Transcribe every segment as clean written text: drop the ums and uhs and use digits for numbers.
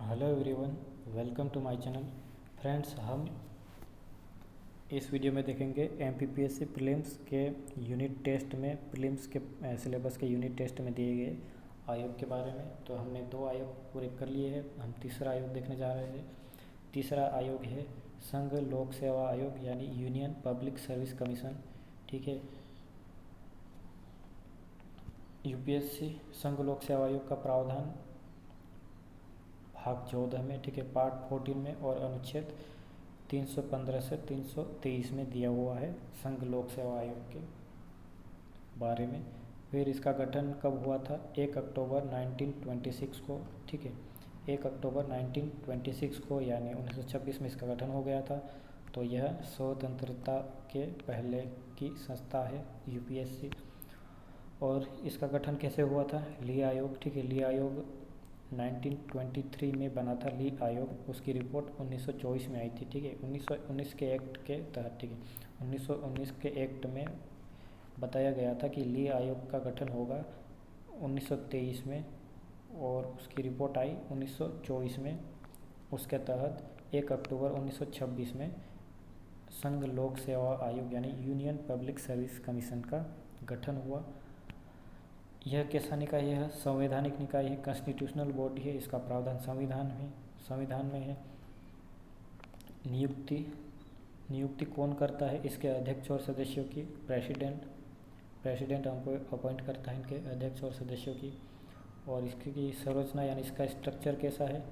Hello everyone, welcome to my channel. Friends, हम इस video में देखेंगे एमपीपीएससी प्रीलिम्स के यूनिट टेस्ट में प्रीलिम्स के सिलेबस के यूनिट टेस्ट में दिए गए आयोग के बारे में। तो हमने 2 आयोग पूरे कर लिए हैं, हम तीसरा आयोग देखने जा रहे हैं। तीसरा आयोग है संघ लोक सेवा आयोग यानी यूनियन पब्लिक सर्विस कमीशन। ठीक है, यूपीएससी संघ लोक सेवा आयोग का प्रावधान भाग 14 में, ठीक है, पार्ट 14 में और अनुच्छेद 315 से 323 में दिया हुआ है संघ लोक सेवा आयोग के बारे में। फिर इसका गठन कब हुआ था? 1 अक्टूबर 1926 को। ठीक है, 1 अक्टूबर 1926 को यानी 1926 में इसका गठन हो गया था। तो यह स्वतंत्रता के पहले की संस्था है यूपीएससी। और इसका गठन कैसे हुआ था? ली आयोग। ठीक है, ली आयोग 1923 में बना था ली आयोग। उसकी रिपोर्ट 1924 में आई थी। ठीक है, 1919 के एक्ट के तहत, ठीक है, 1919 के एक्ट में बताया गया था कि ली आयोग का गठन होगा 1923 में और उसकी रिपोर्ट आई 1924 में। उसके तहत 1 अक्टूबर 1926 में संघ लोक सेवा आयोग यानी यूनियन पब्लिक सर्विस कमीशन का गठन हुआ। यह कैसा निकाय है? यह संवैधानिक निकाय है, कॉन्स्टिट्यूशनल बॉडी है। इसका प्रावधान संविधान में है। नियुक्ति कौन करता है? इसके अध्यक्ष और सदस्यों की प्रेसिडेंट अपॉइंट करता है इनके अध्यक्ष और सदस्यों की। और इसकी संरचना यानी इसका स्ट्रक्चर कैसा है?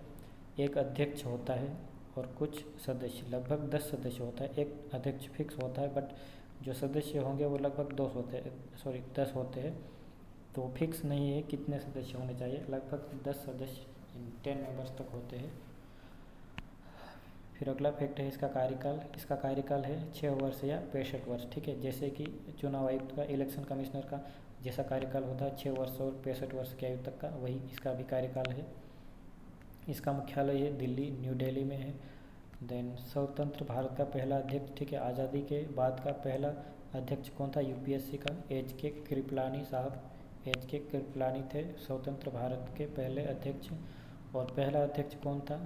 एक अध्यक्ष होता है और कुछ सदस्य, लगभग 10 सदस्य होता है। एक अध्यक्ष फिक्स होता है, बट जो सदस्य होंगे वो लगभग 10 होते हैं। तो फिक्स नहीं है कितने सदस्य होने चाहिए, लगभग 10 सदस्य 10 मेंबर्स तक होते हैं। फिर अगला फैक्ट है इसका कार्यकाल। इसका कार्यकाल है 6 वर्ष या 65 वर्ष। ठीक है, जैसे कि चुनाव आयुक्त का, इलेक्शन कमिश्नर का जैसा कार्यकाल होता है 6 वर्ष और 65 वर्ष की आयु तक का, वही इसका भी कार्यकाल है। इसका मुख्यालय है दिल्ली, न्यू दिल्ली में है। देन स्वतंत्र भारत का पहला अध्यक्ष, ठीक है, आज़ादी के बाद का पहला अध्यक्ष कौन था यूपीएससी का? एच.के. कृपलानी साहब। एच.के. कृपलानी थे स्वतंत्र भारत के पहले अध्यक्ष। और पहला अध्यक्ष कौन था?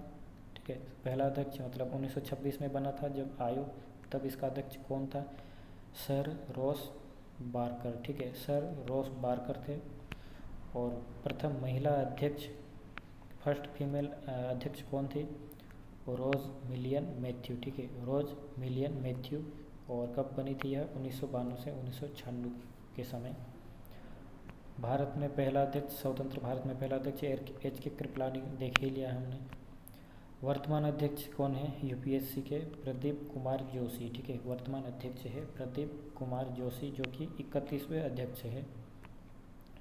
ठीक है, पहला अध्यक्ष मतलब 1926 में बना था जब आयोग, तब इसका अध्यक्ष कौन था? Sir Ross Barker. ठीक है, सर रॉस बारकर थे। और प्रथम महिला अध्यक्ष, फर्स्ट फीमेल अध्यक्ष कौन थी? रोज मिलियन मैथ्यू। ठीक है, रोज मिलियन मैथ्यू। और कब बनी थी यह? 1992 से 1996 के समय। भारत में पहला अध्यक्ष, स्वतंत्र भारत में पहला अध्यक्ष एच.के. कृपलानी देख ही लिया हमने। वर्तमान अध्यक्ष कौन है यूपीएससी के? प्रदीप कुमार जोशी। ठीक है, वर्तमान अध्यक्ष है प्रदीप कुमार जोशी, जो कि 31वें अध्यक्ष है।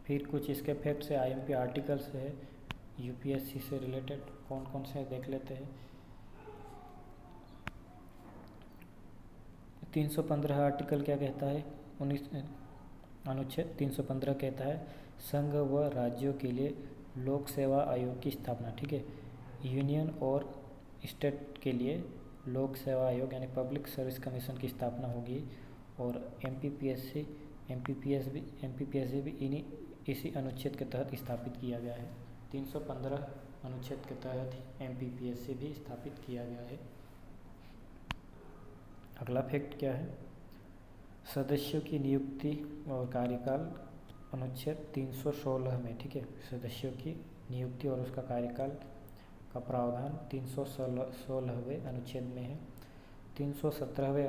फिर कुछ इसके फैक्ट्स है, आईएमपी आर्टिकल्स है यूपीएससी से रिलेटेड, कौन कौन से देख लेते हैं। 315 आर्टिकल क्या कहता है? अनुच्छेद 315 कहता है संघ व राज्यों के लिए लोक सेवा आयोग की स्थापना। ठीक है, यूनियन और स्टेट के लिए लोक सेवा आयोग यानी पब्लिक सर्विस कमीशन की स्थापना होगी। और एमपीपीएससी भी इसी अनुच्छेद के तहत स्थापित किया गया है। 315 अनुच्छेद के तहत एमपीपीएससी भी स्थापित किया गया है। अगला फैक्ट क्या है? सदस्यों की नियुक्ति और कार्यकाल अनुच्छेद 316 में। ठीक है, सदस्यों की नियुक्ति और उसका कार्यकाल का प्रावधान 316वें अनुच्छेद में है। 317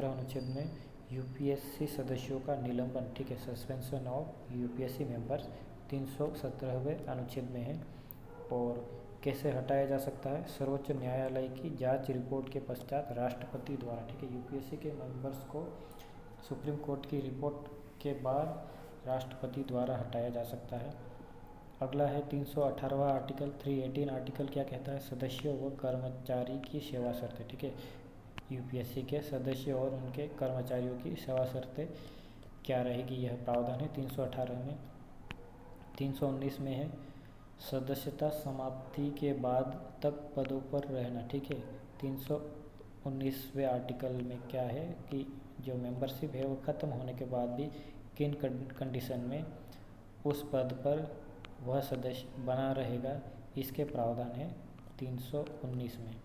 अनुच्छेद में यूपीएससी सदस्यों का निलंबन, ठीक है, सस्पेंशन ऑफ यूपीएससी मेंबर्स 317वें अनुच्छेद में है। और कैसे हटाया जा सकता है? सर्वोच्च न्यायालय की जांच रिपोर्ट के पश्चात राष्ट्रपति द्वारा। ठीक है, यूपीएससी के मेंबर्स को सुप्रीम कोर्ट की रिपोर्ट के बाद राष्ट्रपति द्वारा हटाया जा सकता है। अगला है 318वां आर्टिकल। 318 आर्टिकल क्या कहता है? सदस्यों व कर्मचारी की सेवा शर्तें। ठीक है, यूपीएससी के सदस्य और उनके कर्मचारियों की सेवा शर्तें क्या रहेगी, यह प्रावधान है 318 में। 319 में है सदस्यता समाप्ति के बाद तक पदों पर रहना। ठीक है, 319वें आर्टिकल में क्या है कि जो मेंबरशिप है वो ख़त्म होने के बाद भी किन कंडीशन में उस पद पर वह सदस्य बना रहेगा, इसके प्रावधान है 319 में।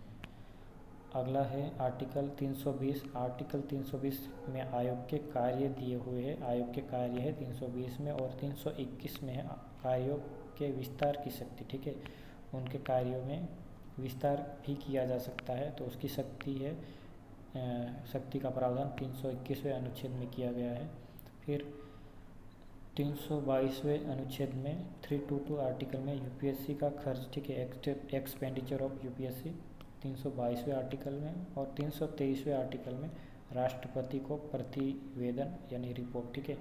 अगला है आर्टिकल 320। आर्टिकल 320 में आयोग के कार्य दिए हुए हैं। आयोग के कार्य है 320 में, और 321 में है कार्यों के विस्तार की शक्ति। ठीक है, उनके कार्यों में विस्तार भी किया जा सकता है, तो उसकी शक्ति है, शक्ति का प्रावधान 321वें अनुच्छेद में किया गया है। फिर 322वें अनुच्छेद में 322 आर्टिकल में यूपीएससी का खर्च, ठीक है, एक्सपेंडिचर ऑफ यूपीएससी 322वें आर्टिकल में, और 323वें आर्टिकल में राष्ट्रपति को प्रतिवेदन यानी रिपोर्ट। ठीक है,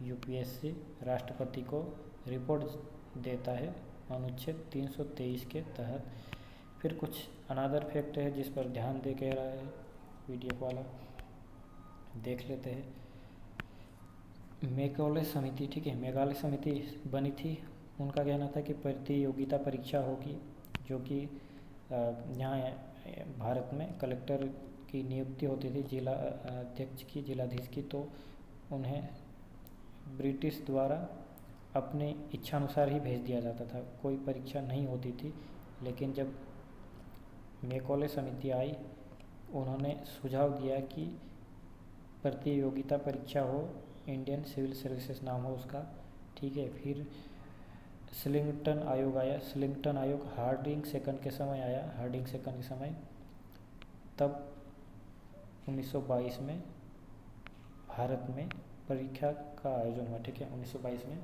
यूपीएससी राष्ट्रपति को रिपोर्ट देता है अनुच्छेद 323 के तहत। फिर कुछ अनादर फैक्ट है जिस पर ध्यान दे कह रहा है पीडीएफ वाला, देख लेते हैं। मेघालय समिति, ठीक है, मेघालय समिति बनी थी। उनका कहना था कि प्रतियोगिता परीक्षा होगी, जो कि यहाँ भारत में कलेक्टर की नियुक्ति होती थी, जिला अध्यक्ष की, जिलाधीश की, तो उन्हें ब्रिटिश द्वारा अपने इच्छानुसार ही भेज दिया जाता था, कोई परीक्षा नहीं होती थी। लेकिन जब मेघालय समिति आई, उन्होंने सुझाव दिया कि प्रतियोगिता परीक्षा हो, इंडियन सिविल सर्विसेज नाम हो उसका। ठीक है, फिर स्लिंगटन आयोग आया। स्लिंगटन आयोग हार्डिंग सेकंड के समय आया, हार्डिंग सेकंड के समय। तब 1922 में भारत में परीक्षा का आयोजन हुआ। ठीक है, 1922 में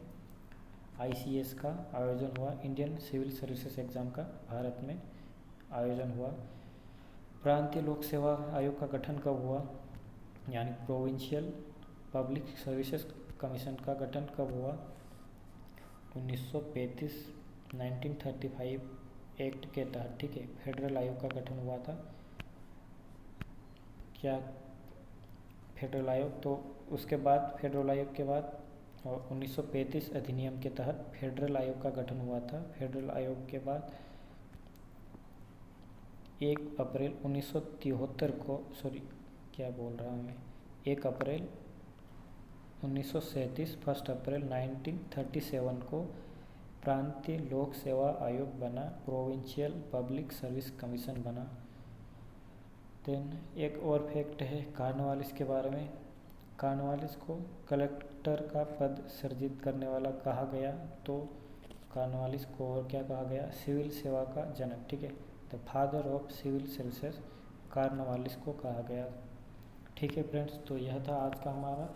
आईसीएस का आयोजन हुआ, इंडियन सिविल सर्विसेज एग्ज़ाम का भारत में आयोजन हुआ। प्रांतीय लोक सेवा आयोग का गठन कब हुआ, यानी प्रोविंशियल पब्लिक सर्विसेज कमीशन का गठन कब हुआ? 1935 1935 एक्ट के तहत। ठीक है, फेडरल आयोग का गठन हुआ था। क्या फेडरल आयोग, तो उसके बाद फेडरल आयोग के बाद 1935 अधिनियम के तहत फेडरल आयोग का गठन हुआ था। फेडरल आयोग के बाद 1 अप्रैल 1973 को, सॉरी क्या बोल रहा हूँ मैं, 1 अप्रैल 1937 1 अप्रैल 1937 को प्रांतीय लोक सेवा आयोग बना, प्रोविंशियल पब्लिक सर्विस कमीशन बना। देन एक और फैक्ट है कॉर्नवालिस के बारे में। कॉर्नवालिस को कलेक्टर का पद सृजित करने वाला कहा गया, तो कॉर्नवालिस को और क्या कहा गया? सिविल सेवा का जनक। ठीक है, the father of civil services Cornwallis को कहा गया। ठीक है फ्रेंड्स, तो यह था आज का हमारा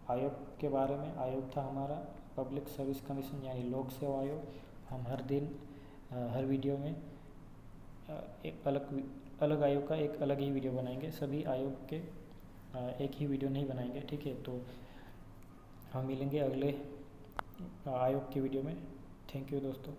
आयोग के बारे में। आयोग था हमारा पब्लिक सर्विस कमीशन यानी लोक सेवा आयोग। हम हर दिन हर वीडियो में एक अलग आयोग का एक अलग ही वीडियो बनाएंगे, सभी आयोग के एक ही वीडियो नहीं बनाएंगे। ठीक है, तो हम मिलेंगे अगले आयोग की वीडियो में। थैंक यू दोस्तों।